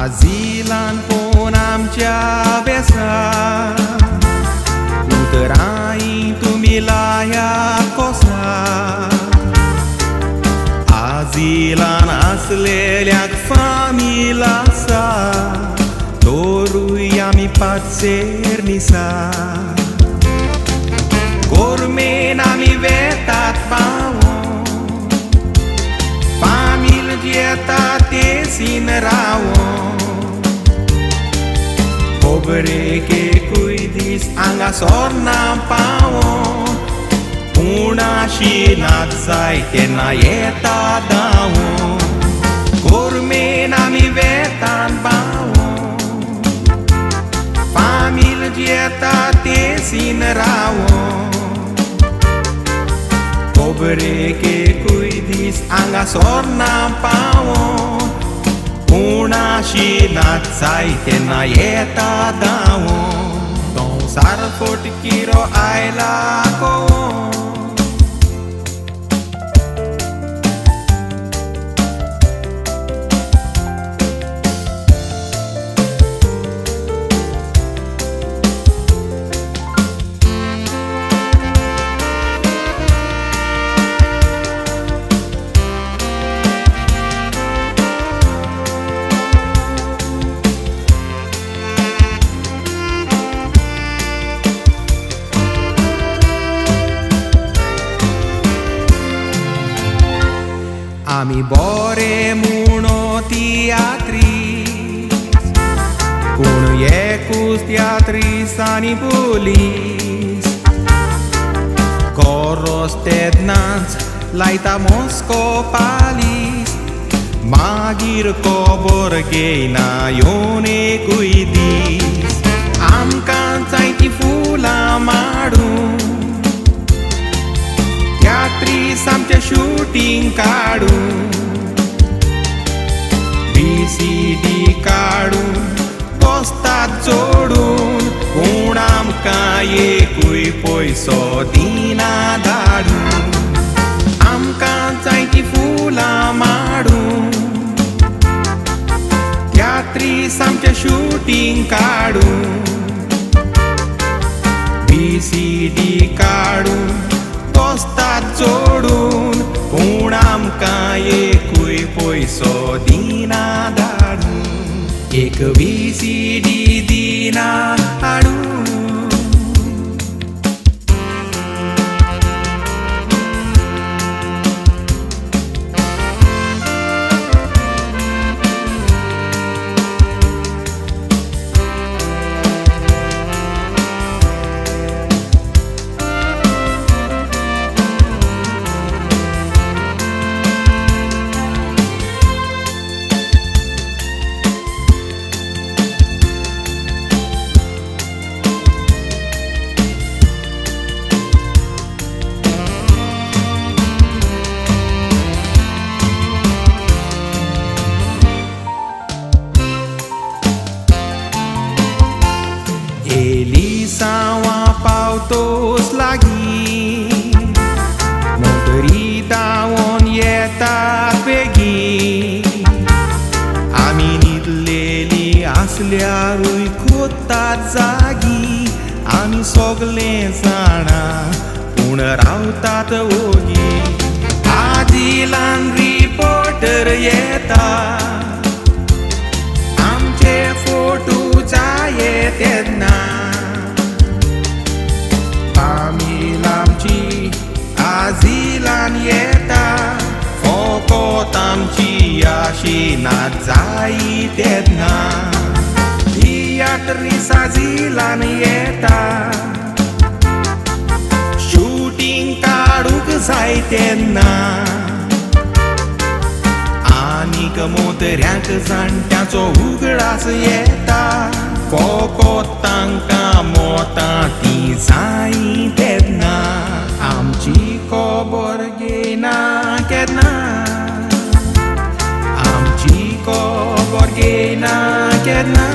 Azilan pun आमच्या बेसा उतराई तुम्ही लाया कोसा आजिलान असलेल्या फामिला सा तोरुई आम्ही पाचेर निसा गोरमेन आम्ही वेतात पावो फामिल येता ते सिन रावो Pobre que cuidis anga sorna pawo Una și națai te naieta dawo Cormena mi vetan bawo Famil dieta te sin rawo Pobre que cuidis anga sorna pawo Una și națai te naieta dawo Don sar fort kiro ai la ko Ami bore muno teatris Unu ecus teatris anibulis Coros tednans laita moscopalis Magir coborgeina ione cuidis Am canțai tifula madum Teatris आमचे शूटिंग काढून VCD काढून दोस्तात जोडून कोण आमकां एकूय पयसो दिना धाडून आमकां जाय ती फुलां माडून teatris आमचे शूटिंग काढून VCD काढून दोस्तात जोडून कोण आमकां एकूय पयसो दिना धाडून एक VCD दिना हाडून Elisa pautos lagi Motorita on yetat begi Ami nidleli asल्यारूय खोतात जागी आमी सगळे जाणा पूण रावतात ओगी आदिलान रिपोर्टर येता आमचे फोटो जाये तेन्ना फामिल आमची आजिलान येता फोकोत आमची आशिनात जायी तेन्ना teatris आजिलान येता शूटिंग काडूंक जाय तेन्ना आनीक मोतऱ्यांक जाणट्यांचो उगडास येता फोकोत तांकां मोतां ती जायी तेन्ना आमची खबर घेयना केन्ना आमची खबर घेयना केन्ना